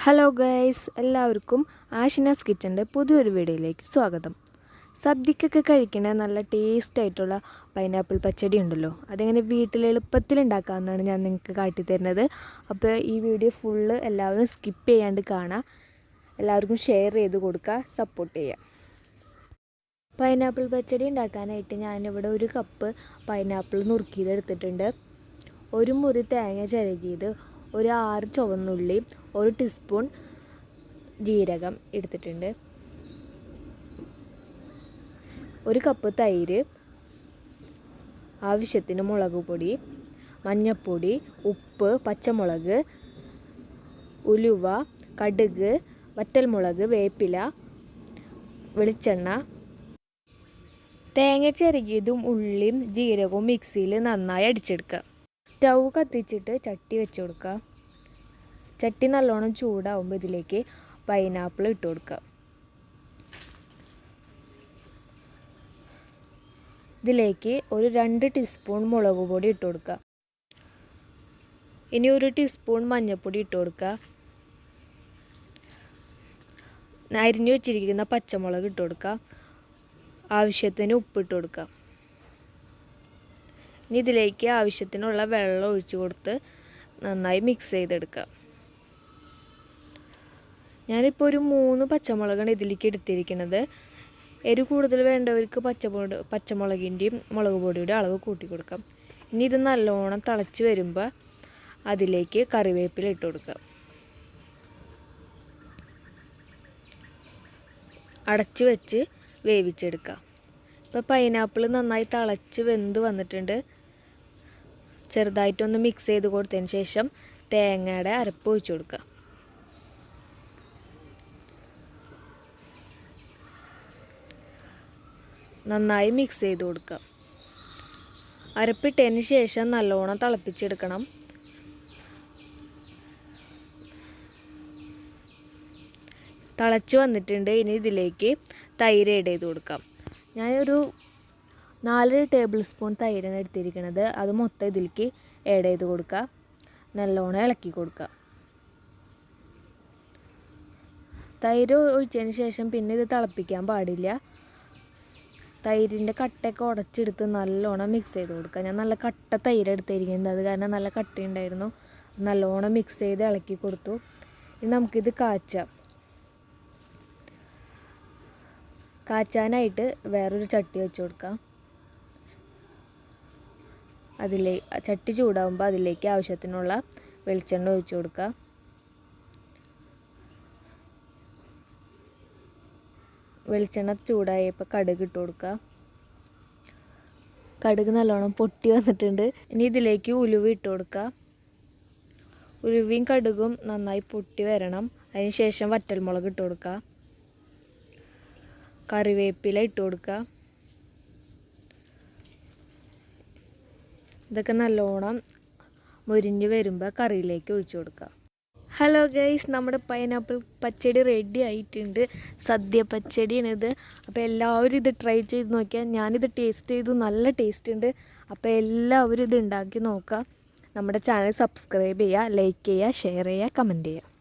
Hello guys, എല്ലാവർക്കും ആഷിനാസ് കിച്ചൻ്റെ പുതിയൊരു വീഡിയോയിലേക്ക് സ്വാഗതം. സദ്യക്കൊക്കെ കഴിക്കുന്ന നല്ല ടേസ്റ്റ് ആയിട്ടുള്ള പൈനാപ്പിൾ പച്ചടി ഉണ്ടല്ലോ, അതെങ്ങനെ വീട്ടിൽ എളുപ്പത്തിൽ ഉണ്ടാക്കാമെന്നാണ് ഞാൻ നിങ്ങൾക്ക് കാട്ടിത്തരുന്നത്. അപ്പോൾ ഈ വീഡിയോ ഫുള്ള് എല്ലാവരും സ്കിപ്പ് ചെയ്യാണ്ട് കാണാം. എല്ലാവർക്കും ഷെയർ ചെയ്ത് കൊടുക്കുക, സപ്പോർട്ട് ചെയ്യുക. പൈനാപ്പിൾ പച്ചടി ഉണ്ടാക്കാനായിട്ട് ഞാനിവിടെ 1 കപ്പ് പൈനാപ്പിൾ നുറുക്കിയതെടുത്തിട്ടുണ്ട്. 1 മുറി തേങ്ങ ചിരകിയത്, 6 ചുവന്നുള്ളി, 1 ടീസ്പൂൺ ജീരകം എടുത്തിട്ടുണ്ട്, 1 കപ്പ് തൈര്, ആവശ്യത്തിന് മുളക് പൊടി, മഞ്ഞൾപ്പൊടി, ഉപ്പ്, പച്ചമുളക്, ഉലുവ, കടുക്, വറ്റൽമുളക്, വേപ്പില, വെളിച്ചെണ്ണ. തേങ്ങ ചിരകിയതും ഉള്ളിയും ജീരകവും മിക്സിയിൽ നന്നായി അടിച്ചെടുക്കുക. സ്റ്റൗ കത്തിച്ചിട്ട് ചട്ടി വെച്ച് കൊടുക്കുക. ചട്ടി നല്ലോണം ചൂടാവുമ്പോൾ ഇതിലേക്ക് പൈനാപ്പിൾ ഇട്ട് കൊടുക്കുക. ഇതിലേക്ക് 2 ടീസ്പൂൺ മുളക് പൊടി ഇട്ട് കൊടുക്കുക. ഇനി 1 ടീസ്പൂൺ മഞ്ഞൾപ്പൊടി ഇട്ട് കൊടുക്കുക. അരിഞ്ഞു വെച്ചിരിക്കുന്ന പച്ചമുളക് ഇട്ട് കൊടുക്കുക. ആവശ്യത്തിന് ഉപ്പിട്ട് കൊടുക്കുക. ഇനി ഇതിലേക്ക് ആവശ്യത്തിനുള്ള വെള്ളം ഒഴിച്ച് കൊടുത്ത് നന്നായി മിക്സ് ചെയ്തെടുക്കുക. ഞാനിപ്പോൾ ഒരു 3 പച്ചമുളകാണ് ഇതിലേക്ക് എടുത്തിരിക്കുന്നത്. എരിവ് കൂടുതൽ വേണ്ടവർക്ക് പച്ചമുളകിൻ്റെയും മുളക് പൊടിയുടെ അളവ് കൂട്ടി കൊടുക്കാം. ഇനി ഇത് നല്ലോണം തിളച്ച് വരുമ്പോൾ അതിലേക്ക് കറിവേപ്പില ഇട്ട് കൊടുക്കുക. അടച്ച് വെച്ച് വേവിച്ചെടുക്കുക. ഇപ്പോൾ പൈനാപ്പിൾ നന്നായി തിളച്ച് വെന്ത് വന്നിട്ടുണ്ട്. ചെറുതായിട്ടൊന്ന് മിക്സ് ചെയ്ത് കൊടുത്തതിന് ശേഷം തേങ്ങയുടെ അരപ്പ് ഒഴിച്ച് കൊടുക്കുക. നന്നായി മിക്സ് ചെയ്ത് കൊടുക്കുക. അരപ്പിട്ടതിന് ശേഷം നല്ലോണം തിളപ്പിച്ചെടുക്കണം. തിളച്ച് വന്നിട്ടുണ്ട്. ഇനി ഇതിലേക്ക് തൈര് ആഡ് ചെയ്ത് കൊടുക്കാം. ഞാനൊരു 4 ടേബിൾ സ്പൂൺ തൈരാണ് എടുത്തിരിക്കുന്നത്. അത് മൊത്തം ഇതിലേക്ക് ആഡ് ചെയ്ത് കൊടുക്കുക. നല്ലോണം ഇളക്കി കൊടുക്കുക. തൈര് ഒഴിച്ചതിന് ശേഷം പിന്നെ ഇത് തിളപ്പിക്കാൻ പാടില്ല. തൈരിൻ്റെ കട്ടയൊക്കെ ഉടച്ചെടുത്ത് നല്ലോണം മിക്സ് ചെയ്ത് കൊടുക്കുക. ഞാൻ നല്ല കട്ട തൈര് എടുത്തിരിക്കുന്നത്, അത് കാരണം നല്ല കട്ടയുണ്ടായിരുന്നു. നല്ലോണം മിക്സ് ചെയ്ത് ഇളക്കി കൊടുത്തു. ഇനി നമുക്കിത് കാച്ചാനായിട്ട് വേറൊരു ചട്ടി വെച്ച് കൊടുക്കാം. ചട്ടി ചൂടാകുമ്പോൾ അതിലേക്ക് ആവശ്യത്തിനുള്ള വെളിച്ചെണ്ണ ഒഴിച്ച് കൊടുക്കുക. വെളിച്ചെണ്ണ ചൂടായപ്പോൾ കടുക് ഇട്ട് കൊടുക്കുക. കടുക് നല്ലോണം പൊട്ടി വന്നിട്ടുണ്ട്. ഇനി ഇതിലേക്ക് ഉലുവ ഇട്ട് കൊടുക്കുക. ഉലുവയും കടുകും നന്നായി പൊട്ടി വരണം. അതിന് ശേഷം വറ്റൽമുളക് ഇട്ട് കൊടുക്കുക. കറിവേപ്പില ഇട്ട് കൊടുക്കുക. ഇതൊക്കെ നല്ലോണം മുരിഞ്ഞ് വരുമ്പോൾ കറിയിലേക്ക് ഒഴിച്ചു കൊടുക്കുക. ഹലോ ഗൈസ്, നമ്മുടെ പൈനാപ്പിൾ പച്ചടി റെഡി ആയിട്ടുണ്ട്. സദ്യ പച്ചടിയാണിത്. അപ്പോൾ എല്ലാവരും ഇത് ട്രൈ ചെയ്ത് നോക്കിയാൽ, ഞാനിത് ടേസ്റ്റ് ചെയ്തു, നല്ല ടേസ്റ്റ് ഉണ്ട്. അപ്പോൾ എല്ലാവരും ഇത് ഉണ്ടാക്കി നോക്കുക. നമ്മുടെ ചാനൽ സബ്സ്ക്രൈബ് ചെയ്യുക, ലൈക്ക് ചെയ്യുക, ഷെയർ ചെയ്യുക, കമൻറ്റ് ചെയ്യുക.